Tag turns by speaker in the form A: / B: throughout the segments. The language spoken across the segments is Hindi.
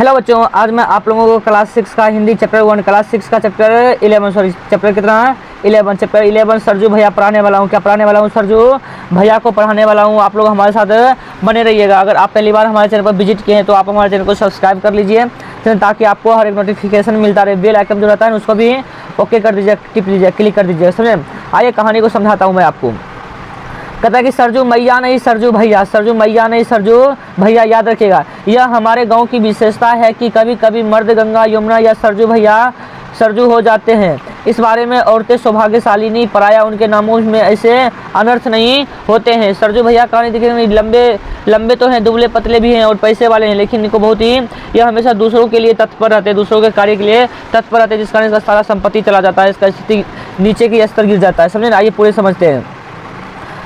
A: हेलो बच्चों, आज मैं आप लोगों को क्लास 6 का हिंदी चैप्टर 1 क्लास 6 का चैप्टर 11 सॉरी चैप्टर कितना है 11 चैप्टर 11 सरजू भैया पढ़ाने वाला हूँ। क्या पढ़ाने वाला हूँ? सरजू भैया को पढ़ाने वाला हूँ। आप लोग हमारे साथ बने रहिएगा। अगर आप पहली बार हमारे चैनल पर विजिट किए हैं तो आप हमारे चैनल को सब्सक्राइब कर लीजिए ताकि आपको हर एक नोटिफिकेशन मिलता रहे। बेल आइकन जो रहता है उसको भी ओके कर दीजिए, टिप लीजिए, क्लिक कर दीजिए, समझे। आइए कहानी को समझाता हूँ मैं आपको। कहता है कि सरजू मैया नहीं सरजू भैया, सरजू मैया नहीं सरजू भैया। याद रखिएगा, यह हमारे गांव की विशेषता है कि कभी कभी मर्द गंगा यमुना या सरजू भैया सरजू हो जाते हैं। इस बारे में औरतें सौभाग्यशाली नहीं, पराया उनके नामों में ऐसे अनर्थ नहीं होते हैं। सरजू भैया कहानी देखिए, लंबे लंबे तो हैं, दुबले पतले भी हैं और पैसे वाले हैं, लेकिन इनको बहुत ही यह हमेशा दूसरों के लिए तत्पर रहते हैं, दूसरों के कार्य के लिए तत्पर रहते हैं, जिस कारण इसका सारा संपत्ति चला जाता है, इसका स्थिति नीचे की स्तर गिर जाता है। समझे ना। आइए पूरे समझते हैं।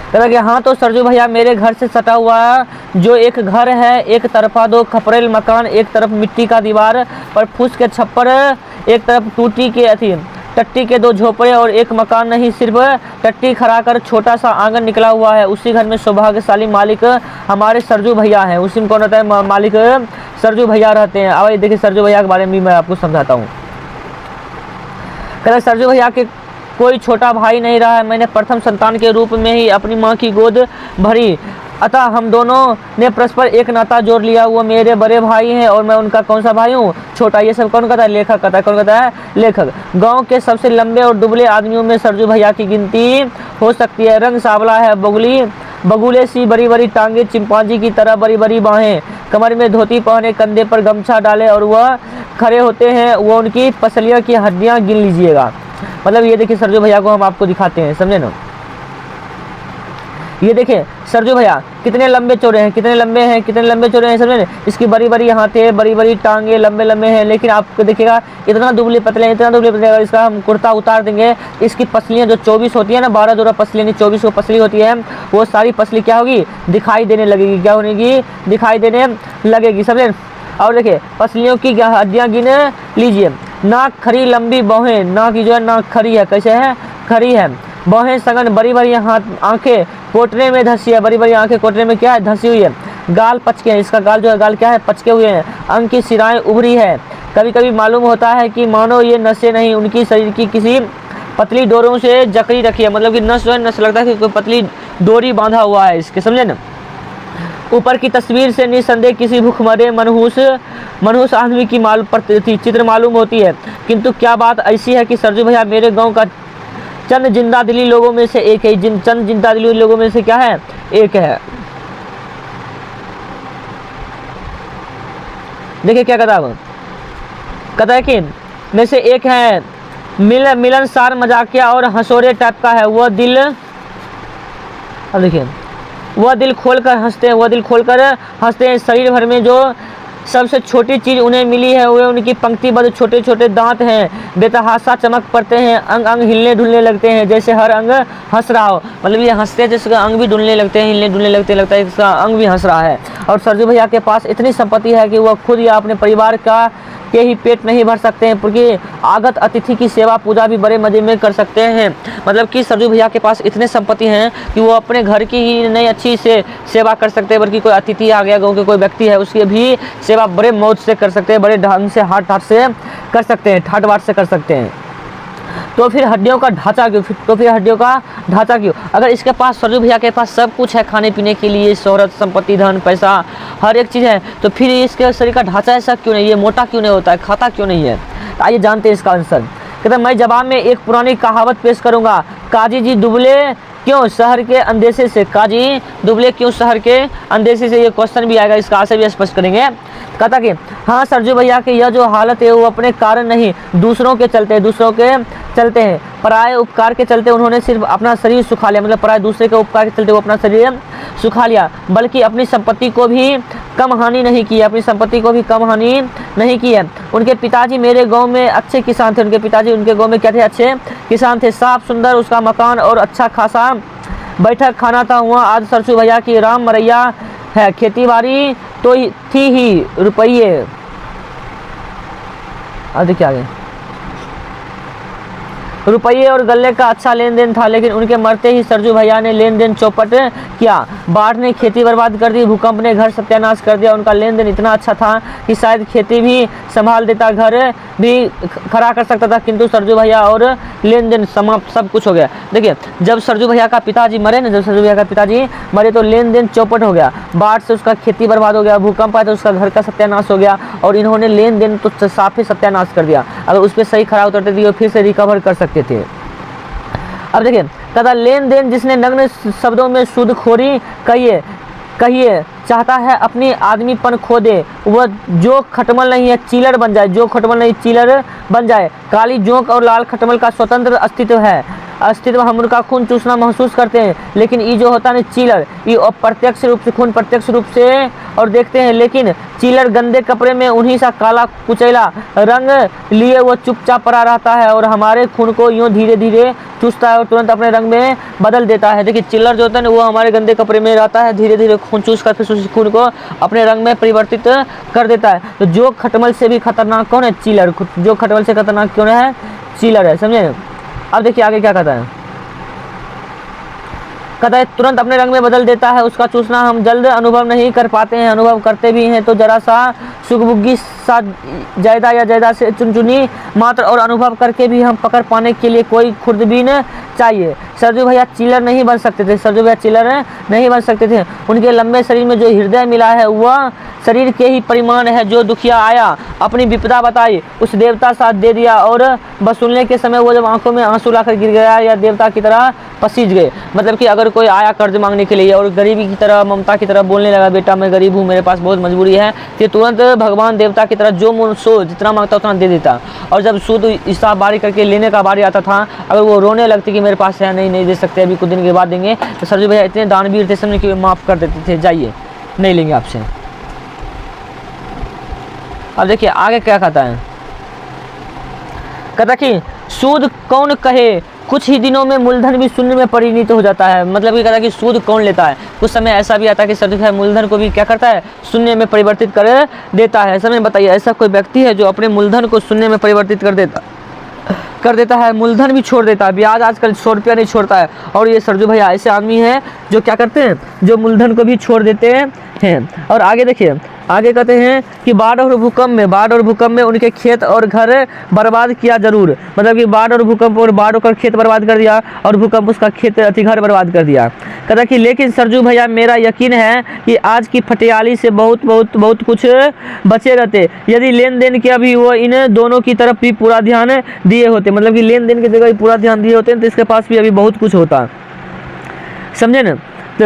A: कहता कि हाँ तो सरजू भैया मेरे घर से सटा हुआ जो एक घर है, एक तरफा दो खपरेल मकान, एक तरफ मिट्टी का दीवार पर फूस के छप्पर, एक तरफ टूटी के टट्टी के 2 झोपड़े और एक मकान नहीं, सिर्फ टट्टी खड़ा कर छोटा सा आंगन निकला हुआ है। उसी घर में सौभाग्यशाली मालिक हमारे सरजू भैया हैं। उसी में कौन रहता है? मालिक सरजू भैया रहते हैं। अब देखिए सरजू भैया के बारे में भी मैं आपको समझाता हूँ। कहता सरजू भैया के कोई छोटा भाई नहीं रहा है। मैंने प्रथम संतान के रूप में ही अपनी माँ की गोद भरी, अतः हम दोनों ने परस्पर एक नाता जोड़ लिया। वो मेरे बड़े भाई हैं और मैं उनका कौन सा भाई हूँ? छोटा। ये सब कौन कहता है? लेखक कहता है। कौन कहता है? लेखक। गांव के सबसे लंबे और दुबले आदमियों में सरजू भैया की गिनती हो सकती है। रंग सावला है, बगुले सी बड़ी बड़ी टांगे, चिंपांजी की तरह बड़ी बड़ी बाहें, कमर में धोती पहने, कंधे पर गमछा डाले और वह खड़े होते हैं। वो उनकी पसलियों की हड्डियाँ गिन लीजिएगा। मतलब ये देखिए सरजू भैया को हम आपको दिखाते हैं, समझे ना। ये देखिए सरजू भैया कितने लंबे चौड़े हैं, कितने लंबे हैं, कितने लंबे चौड़े हैं, समझे ना। इसकी बड़ी बड़ी हाथें, बड़ी बड़ी टांगे, लंबे लंबे हैं, लेकिन आपको देखिएगा इतना दुबले पतले, इतना दुबले पतले। अगर इसका हम कुर्ता उतार देंगे, इसकी पसलियाँ जो 24 होती है ना, 12 जोड़ा पसलियाँ, 24 को पसली होती है, वो सारी पसली क्या होगी? दिखाई देने लगेगी। क्या होगी? दिखाई देने लगेगी, समझे। और देखिए पसलियों की हड्डियाँ गिन लीजिए। नाक खरी, लंबी बाहें, नाक की जो है नाक खरी है, कैसे है? खरी है। बाहें सघन, बड़ी बड़ी आंखें कोटने में धंसी है, बड़ी बड़ी आंखें कोटने में क्या है? धंसी हुई है। गाल पचके हैं, इसका गाल जो है गाल क्या है? पचके हुए हैं। अंग की सिराएं उभरी है। कभी कभी मालूम होता है कि मानो ये नसें नहीं, उनकी शरीर की किसी पतली डोरों से जकड़ी रखी है। मतलब कि नस जो है, नस लगता है कि कोई पतली डोरी बांधा हुआ है इसके, समझे ना। ऊपर की तस्वीर से निसंदेह किसी भूखमरे मनहूस आदमी की चित्र मालूम होती है, किंतु क्या बात ऐसी है कि सरजू भैया मेरे गांव का चंद जिंदा दिली लोगों में से एक है। चंद जिंदा दिली लोगों में से क्या है? एक है। देखिए क्या कहता है कि में से एक है, मिलनसार, मजाकिया और हंसोरे टाइप का है। वह दिल, अब देखिए, वह दिल खोलकर हंसते हैं, वह दिल खोलकर हंसते हैं। शरीर भर में जो सबसे छोटी चीज़ उन्हें मिली है वे उनकी पंक्तिबद्ध छोटे छोटे दांत हैं। बेतहासा चमक पड़ते हैं, अंग अंग हिलने डुलने लगते हैं, जैसे हर अंग हंस रहा हो। मतलब ये हंसते हैं जिसका अंग भी डुलने लगते हैं, हिलने डुलने लगते, लगता है इसका अंग भी हंस रहा है। और सरजू भैया के पास इतनी संपत्ति है कि वह खुद या अपने परिवार का के ही पेट नहीं भर सकते हैं, क्योंकि आगत अतिथि की सेवा पूजा भी बड़े मजे में कर सकते हैं। मतलब कि सरजू भैया के पास इतने संपत्ति हैं कि वो अपने घर की ही नहीं अच्छी से सेवा कर सकते हैं, बल्कि कोई अतिथि आ गया, गाँव के कोई व्यक्ति है, उसकी भी सेवा बड़े मौज से कर सकते हैं, बड़े ढंग से हाथ से कर सकते हैं, ठाट बाट से कर सकते हैं। तो फिर हड्डियों का ढांचा क्यों? हड्डियों का ढांचा क्यों? अगर इसके पास सरजू भैया के पास सब कुछ है खाने पीने के लिए, शोहरत, संपत्ति, धन, पैसा, हर एक चीज़ है, तो फिर इसके शरीर का ढांचा ऐसा क्यों नहीं? ये मोटा क्यों नहीं होता है? खाता क्यों नहीं है? तो आइए जानते हैं इसका आंसर। कहते मैं जवाब में एक पुरानी कहावत पेश करूंगा। काजी जी दुबले क्यों शहर के अंदेशे से? काजी दुबले क्यों शहर के अंदेशे से? ये क्वेश्चन भी आएगा, इसका आंसर भी स्पष्ट करेंगे। कहता कि हाँ सरजू भैया की यह जो हालत है वो अपने कारण नहीं, दूसरों के चलते हैं। पराये उपकार के चलते उन्होंने सिर्फ अपना शरीर सुखा लिया, मतलब पराये दूसरे के उपकार के चलते वो अपना शरीर सुखा लिया, बल्कि अपनी संपत्ति को भी कम हानि नहीं की, अपनी संपत्ति को भी कम हानि नहीं की है। उनके पिताजी मेरे गांव में अच्छे किसान थे। उनके पिताजी उनके गांव में क्या थे? अच्छे किसान थे। साफ सुंदर उसका मकान और अच्छा खासा बैठक खाना था। वहाँ आज सरजू भैया की राम मरैया है। खेती बाड़ी तो थी ही, रुपये। अब देखिए आगे। रुपये और गले का अच्छा लेन देन था, लेकिन उनके मरते ही सरजू भैया ने लेन देन चौपट किया। बाढ़ ने खेती बर्बाद कर दी, भूकंप ने घर सत्यानाश कर दिया। उनका लेन देन इतना अच्छा था कि शायद खेती भी संभाल देता, घर भी खड़ा कर सकता था, किंतु सरजू भैया और लेन देन समाप्त, सब कुछ हो गया। देखिए जब सरजू भैया का पिताजी मरे ना, जब सरजू भैया का पिताजी मरे तो लेन देन चौपट हो गया, बाढ़ से उसका खेती बर्बाद हो गया, भूकंप आया तो उसका घर का सत्यानाश हो गया, और इन्होंने लेन देन तो साफ ही सत्यानाश कर दिया। अगर उस पर सही खरा उतरते दिए फिर से रिकवर कर सकते थे। अब देखिए कहता लेन देन जिसने नग्न शब्दों में सूदखोरी कहिए चाहता है अपनी आदमीपन खो दे, वह जो खटमल नहीं है चिलर बन जाए, जो खटमल नहीं चिलर बन जाए। काली जोंक और लाल खटमल का स्वतंत्र अस्तित्व हम उनका खून चूसना महसूस करते हैं, लेकिन ये जो होता है चिलर, ये अप्रत्यक्ष रूप से खून प्रत्यक्ष रूप से और देखते हैं, लेकिन चिलर गंदे कपड़े में उन्हीं सा काला कुचैला रंग लिए वो चुपचाप पड़ा रहता है और हमारे खून को यूँ धीरे धीरे चूसता है और तुरंत अपने रंग में बदल देता है। देखिए चिल्लर जो होता है ना वो हमारे गंदे कपड़े में रहता है, धीरे धीरे खून चूस कर फिर उस खून को अपने रंग में परिवर्तित कर देता है। तो जो खटमल से भी खतरनाक कौन है? चिल्लर। जो खटमल से खतरनाक कौन है? चिल्लर है, समझे। अब देखिए आगे क्या कहता है, कहता है तुरंत अपने रंग में बदल देता है, उसका चूसना हम जल्द अनुभव नहीं कर पाते हैं, अनुभव करते भी हैं तो जरा सा सुगबुग्गी सा जायदा या जायदा से चुनचुनी मात्र, और अनुभव करके भी हम पकड़ पाने के लिए कोई खुर्दबीन चाहिए। सरजू भैया चिलर नहीं बन सकते थे, सरजू भैया चिलर नहीं बन सकते थे। उनके लंबे शरीर में जो हृदय मिला है वह शरीर के ही परिमाण है। जो दुखिया आया अपनी विपदा बताई, उस देवता साथ दे दिया, और वसूलने के समय वो जब आंखों में आंसू लाकर गिर गया या देवता की तरह पसीज गए। मतलब कि अगर कोई आया कर्ज मांगने के लिए और गरीबी की तरह ममता की तरह बोलने लगा, बेटा मैं गरीब हूँ, मेरे पास बहुत मजबूरी है, तो तुरंत भगवान देवता की तरह जो मन सो जितना मांगता उतना दे देता। और जब सूद हिसाब बारी करके लेने का बारी आता था, अगर वो रोने लगती कि मेरे पास है नहीं दे सकते, अभी कुछ दिन के बाद देंगे, तो सरजू भैया इतने दानवीर थे समझे कि माफ़ कर देते थे, जाइए नहीं लेंगे आपसे। अब देखिए आगे क्या कहता है, कहता कि सूद कौन कहे, कुछ ही दिनों में मूलधन भी शून्य में परिणत हो जाता है। मतलब ये कहता है कि सूद कौन लेता है। कुछ समय ऐसा भी आता है कि सरजू भैया मूलधन को भी क्या करता है, शून्य में परिवर्तित कर देता है। समझ बताइए ऐसा कोई व्यक्ति है जो अपने मूलधन को शून्य में परिवर्तित कर देता है, मूलधन भी छोड़ देता है, ब्याज आजकल 100 रुपया नहीं छोड़ता है। और ये सरजू भैया ऐसे आदमी हैं जो क्या करते हैं, जो मूलधन को भी छोड़ देते हैं। और आगे देखिए आगे कहते हैं कि बाढ़ और भूकंप में उनके खेत और घर बर्बाद किया जरूर। मतलब कि बाढ़ और खेत बर्बाद कर दिया और भूकंप उसका घर बर्बाद कर दिया। कहता कि लेकिन सरजू भैया मेरा यकीन है कि आज की फटियाली से बहुत कुछ बचे रहते यदि लेन देन किया भी वो इन दोनों की तरफ भी पूरा ध्यान दिए होते। मतलब कि लेन देन की जगह भी पूरा ध्यान दिए होते तो इसके पास भी अभी बहुत कुछ होता, समझे ना। तो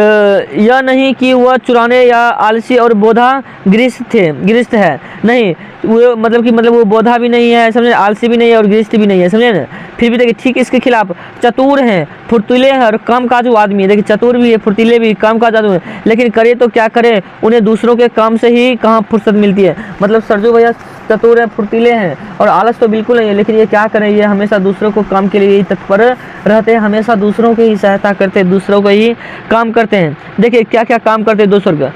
A: यह नहीं कि वह चुराने या आलसी और बोधा गिरस्त है, नहीं वो मतलब वो बोधा भी नहीं है, समझे, आलसी भी नहीं है और गिरस्त भी नहीं है, समझे ना। फिर भी देखिए ठीक इसके खिलाफ चतुर हैं, फुर्तीले हैं और कामकाजू आदमी है। देखिए चतुर भी है, फुर्तीले भी, कामकाज आदमी है, लेकिन करे तो क्या करे, उन्हें दूसरों के काम से ही कहाँ फुर्सत मिलती है। मतलब सरजू भैया चतुर है, फुर्तीले हैं और आलस तो बिल्कुल नहीं है, लेकिन ये क्या करें, ये हमेशा दूसरों को काम के लिए ही तत्पर रहते हैं, हमेशा दूसरों की ही सहायता करते हैं, दूसरों को ही काम करते हैं। देखिए क्या क्या काम करते हैं दूसरों का।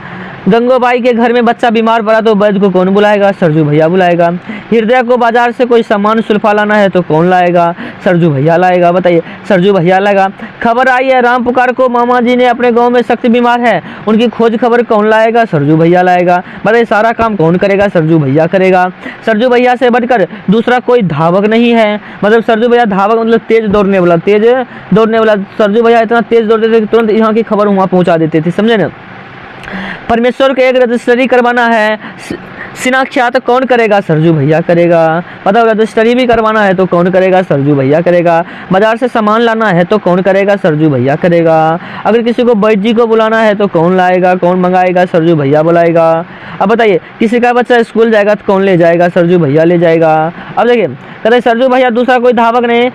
A: गंगोबाई के घर में बच्चा बीमार पड़ा तो वैद्य को कौन बुलाएगा? सरजू भैया बुलाएगा। हृदय को बाजार से कोई सामान सुल्फा लाना है तो कौन लाएगा? सरजू भैया लाएगा। बताइए, सरजू भैया लाएगा। खबर आई है राम पुकार को मामा जी ने अपने गांव में सख्त बीमार है, उनकी खोज खबर कौन लाएगा? सरजू भैया लाएगा। बताइए सारा काम कौन करेगा? सरजू भैया करेगा। सरजू भैया से बढ़कर दूसरा कोई धावक नहीं है। मतलब सरजू भैया धावक मतलब तेज दौड़ने वाला। सरजू भैया इतना तेज दौड़ते थे कि तुरंत यहाँ की खबर वहाँ पहुँचा देते थे, समझे ना। परमेश्वर को एक रजिस्ट्री करवाना है, सिनाख्यात कौन करेगा? सरजू भैया करेगा। मतलब रजिस्ट्री भी करवाना है तो कौन करेगा? सरजू भैया करेगा। बाजार से सामान लाना है तो कौन करेगा? सरजू भैया करेगा। अगर किसी को बैठ जी को बुलाना है तो कौन लाएगा, कौन मंगाएगा? सरजू भैया बुलाएगा। अब बताइए किसी का बच्चा स्कूल जाएगा तो कौन ले जाएगा? सरजू भैया ले जाएगा। अब देखिए कहते सरजू भैया, दूसरा कोई धावक नहीं।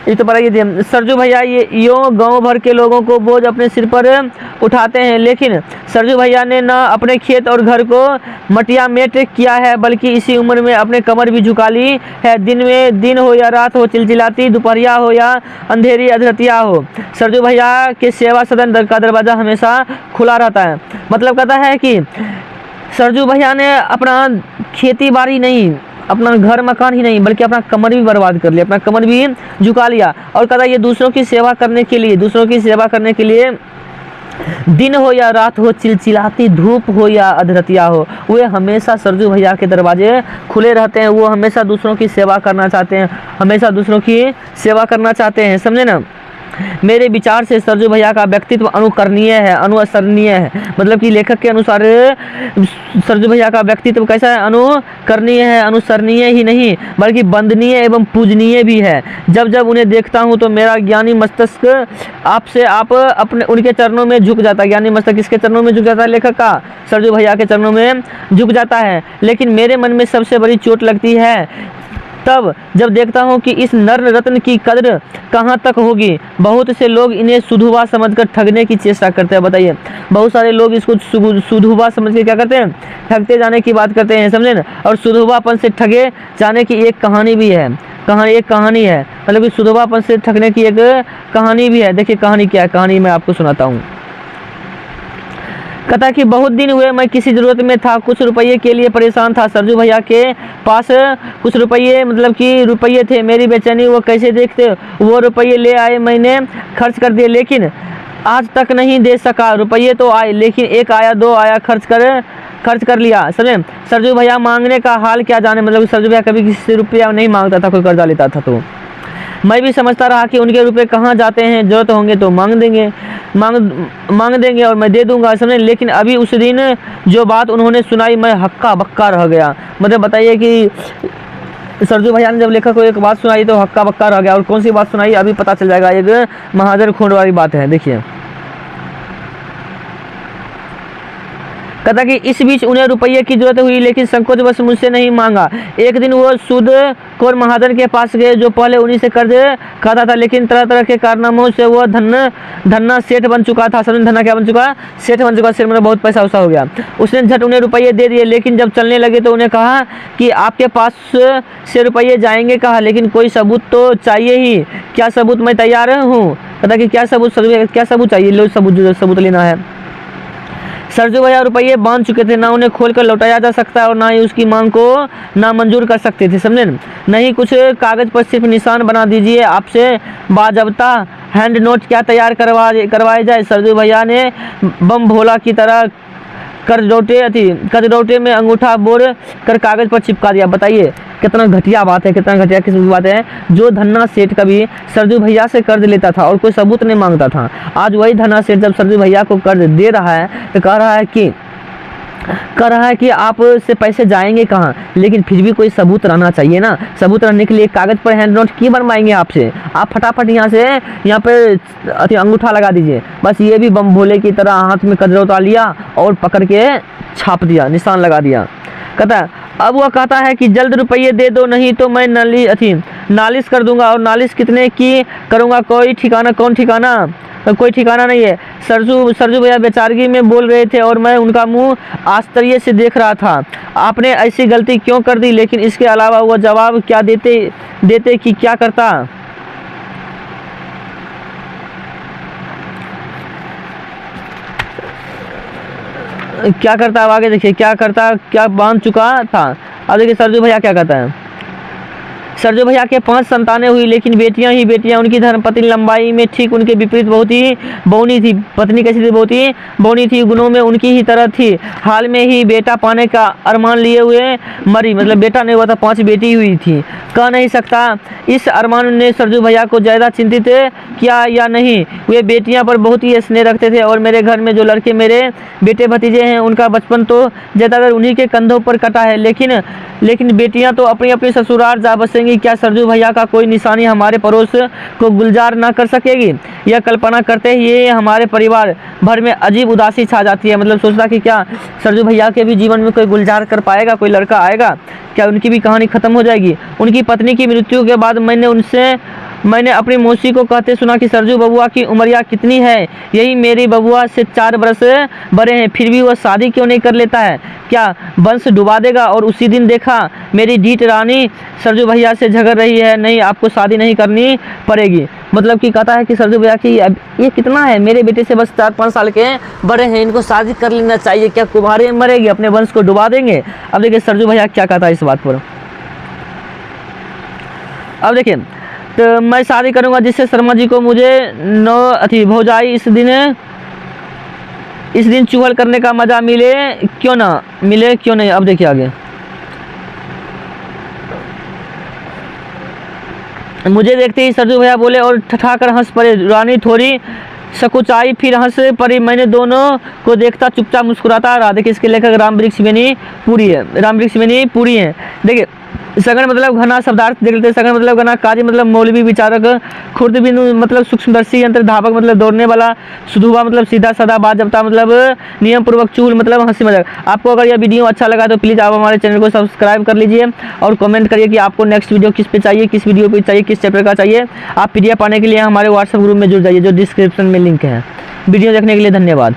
A: ये तो पता ही, सरजू भैया ये गांव भर के लोगों को बोझ अपने सिर पर उठाते हैं, लेकिन सरजू भैया ने ना अपने खेत और घर को मटिया मेट किया है, बल्कि इसी उम्र में अपने कमर भी झुका ली है। दिन हो या रात हो, चिलचिलाती दोपहरिया हो या अंधेरी अधरतिया हो, सरजू भैया के सेवा सदन का दरवाज़ा हमेशा खुला रहता है। मतलब कहता है कि सरजू भैया ने अपना खेती बाड़ी नहीं, अपना घर मकान ही नहीं बल्कि अपना कमर भी बर्बाद कर लिया, अपना कमर भी झुका लिया। और कहता ये दूसरों की सेवा करने के लिए दिन हो या रात हो, चिलचिलाती धूप हो या अधरतिया हो, वे हमेशा सरजू भैया के दरवाजे खुले रहते हैं। वो हमेशा दूसरों की सेवा करना चाहते हैं, हमेशा दूसरों की सेवा करना चाहते हैं, समझे ना। मेरे विचार से सरजू भैया का व्यक्तित्व अनुकरणीय है, अनुसरणीय है। मतलब कि लेखक के अनुसार सरजू भैया का व्यक्तित्व कैसा है? अनुकरणीय है, अनुसरणीय ही नहीं बल्कि वंदनीय एवं पूजनीय भी है। जब जब उन्हें देखता हूँ तो मेरा ज्ञानी मस्तिष्क आप अपने उनके चरणों में झुक जाता है। ज्ञानी मस्तिष्क किसके चरणों में झुक जाता है? लेखक का, सरजू भैया के चरणों में झुक जाता है। लेकिन मेरे मन में सबसे बड़ी चोट लगती है तब जब देखता हूँ कि इस नर रत्न की कद्र कहाँ तक होगी। बहुत से लोग इन्हें सुधुवा समझकर ठगने की चेष्टा करते हैं। बताइए, बहुत सारे लोग इसको सुधुवा समझ के क्या करते हैं? ठगते जाने की बात करते हैं, समझे ना। और सुधुवापन से ठगे जाने की एक कहानी भी है, कहानी है। मतलब कि सुधुवापन से ठगने की एक कहानी भी है। देखिए कहानी क्या है, कहानी मैं आपको सुनाता हूँ। कहता कि बहुत दिन हुए मैं किसी ज़रूरत में था, कुछ रुपये के लिए परेशान था। सरजू भैया के पास कुछ रुपये मतलब कि रुपये थे। मेरी बेचैनी वो कैसे देखते, वो रुपये ले आए, मैंने खर्च कर दिए लेकिन आज तक नहीं दे सका। रुपये तो आए लेकिन एक आया, दो आया, खर्च कर लिया। समझे, सरजू भैया मांगने का हाल क्या जाने। मतलब सरजू भैया कभी किसी से रुपया नहीं मांगता था, कोई कर्जा लेता था तो मैं भी समझता रहा कि उनके रुपए कहाँ जाते हैं, जरूरत होंगे तो मांग देंगे और मैं दे दूंगा, समझे। लेकिन अभी उस दिन जो बात उन्होंने सुनाई मैं हक्का बक्का रह गया। मतलब बताइए कि सरजू भैया ने जब लेखक को एक बात सुनाई तो हक्का बक्का रह गया। और कौन सी बात सुनाई अभी पता चल जाएगा, एक महाजन खोंड वाली बात है। देखिए कहता कि इस बीच उन्हें रुपये की जरूरत हुई लेकिन संकोच बस मुझसे नहीं मांगा। एक दिन वो सूद खोर महाजन के पास गए जो पहले उन्हीं से कर्ज खाता था, लेकिन तरह तरह के कारनामों से वो धन्ना सेठ बन चुका था। समझ, धन्ना क्या बन चुका? सेठ बन चुका। सेठ मतलब बहुत पैसा उसा हो गया। उसने झट उन्हें रुपये दे दिए, लेकिन जब चलने लगे तो उन्हें कहा कि आपके पास से रुपये जाएंगे कहा, लेकिन कोई सबूत तो चाहिए ही। क्या सबूत? मैं तैयार हूँ। कहता कि क्या सबूत? क्या सबूत चाहिए? लो सबूत लेना है। सरजू भैया रुपये बांध चुके थे, ना उन्हें खोलकर लौटाया जा सकता और ना ही उसकी मांग को नामंजूर कर सकते थे, समझे। नहीं कुछ कागज पर सिर्फ निशान बना दीजिए, आपसे बाजबता हैंड नोट क्या तैयार करवाए जाए। सरजू भैया ने बम भोला की तरह कजरौटे में अंगूठा बोर कर कागज पर चिपका दिया। बताइए कितना घटिया बात है, कितना घटिया किस्म की बात है। जो धन्ना सेठ कभी सरजू भैया से कर्ज लेता था और कोई सबूत नहीं मांगता था, आज वही धन्ना सेठ जब सरजू भैया को कर्ज दे रहा है तो कह रहा है कि आप से पैसे जाएंगे कहाँ। लेकिन फिर भी कोई सबूत रहना चाहिए ना। सबूत रहने के लिए कागज पर हैंड नोट क्यों बनवाएंगे आपसे? आप फटाफट यहाँ पे अंगूठा लगा दीजिए। बस ये भी बम भोले की तरह हाथ में कजरौता लिया और पकड़ के छाप दिया, निशान लगा दिया। कहता अब वह कहता है कि जल्द रुपये दे दो, नहीं तो मैं नालिश कर दूंगा। और नालिश कितने की करूंगा? कोई ठिकाना नहीं है। सरजू भैया बेचारगी में बोल रहे थे और मैं उनका मुंह आश्चर्य से देख रहा था। आपने ऐसी गलती क्यों कर दी? लेकिन इसके अलावा वह जवाब क्या देते कि क्या करता? अब आगे देखिए क्या बांध चुका था। अब देखिए सरजू भैया क्या कहता है। सरजू भैया के 5 संतानें हुई लेकिन बेटियां ही बेटियां। उनकी धर्मपत्नी लंबाई में ठीक उनके विपरीत बहुत ही बौनी थी। पत्नी कैसी थी? बहुत ही बौनी थी, गुणों में उनकी ही तरह थी। हाल में ही बेटा पाने का अरमान लिए हुए मरी, मतलब बेटा नहीं हुआ था, 5 बेटी हुई थी। कह नहीं सकता इस अरमान ने सरजू भैया को ज़्यादा चिंतित किया या नहीं। वे बेटियाँ पर बहुत ही स्नेह रखते थे और मेरे घर में जो लड़के मेरे बेटे भतीजे हैं उनका बचपन तो ज़्यादातर उन्हीं के कंधों पर कटा है। लेकिन बेटियां तो अपनी अपनी ससुराल जा बसेंगी। क्या सरजू भैया का कोई निशानी हमारे पड़ोस को गुलजार ना कर सकेगी? यह कल्पना करते ही ये हमारे परिवार भर में अजीब उदासी छा जाती है। मतलब सोचता कि क्या सरजू भैया के भी जीवन में कोई गुलजार कर पाएगा, कोई लड़का आएगा क्या? उनकी भी कहानी खत्म हो जाएगी। उनकी पत्नी की मृत्यु के बाद मैंने अपनी मौसी को कहते सुना कि सरजू बबुआ की उम्रिया कितनी है? यही मेरी बबुआ से 4 बरस बड़े हैं, फिर भी वह शादी क्यों नहीं कर लेता है? क्या वंश डुबा देगा? और उसी दिन देखा मेरी जीत रानी सरजू भैया से झगड़ रही है, नहीं आपको शादी नहीं करनी पड़ेगी। मतलब कि कहता है कि सरजू भैया की ये कितना है, मेरे बेटे से बस 4-5 साल के बड़े हैं, इनको शादी कर लेना चाहिए। क्या कुमारे मरेगी, अपने वंश को डुबा देंगे? अब देखिए सरजू भैया क्या कहता है इस बात पर। अब देखिए, तो मैं शादी करूंगा जिससे शर्मा जी को मुझे भौजाई इस दिन चुगल करने का मजा मिले क्यों नहीं। अब देखिए आगे, मुझे देखते ही सरजू भैया बोले और ठठाकर हंस पड़े। रानी थोड़ी सकुचाई फिर हंस पड़ी। मैंने दोनों को देखता चुपचाप मुस्कुराता रहा। देखिए इसके लेखक रामवृक्ष बेनी पूरी है। देखिए सगन मतलब घना शब्दार्थ देख लेते हैं। सगन मतलब घना, काजी मतलब मौलवी विचारक, खुर्दबिन मतलब सूक्ष्मदर्शी यंत्र, धावक मतलब दौड़ने वाला, सुधुवा मतलब सीधा साधा, बाजबता मतलब नियम पूर्वक, चूल मतलब हंसी मजाक। आपको अगर यह वीडियो अच्छा लगा तो प्लीज़ आप हमारे चैनल को सब्सक्राइब कर लीजिए और कमेंट करिए कि आपको नेक्स्ट वीडियो किस पे चाहिए, किस वीडियो पे चाहिए, किस चैप्टर का चाहिए। आप PDF पाने के लिए हमारे व्हाट्सएप ग्रुप में जुड़ जाइए जो डिस्क्रिप्शन में लिंक है। वीडियो देखने के लिए धन्यवाद।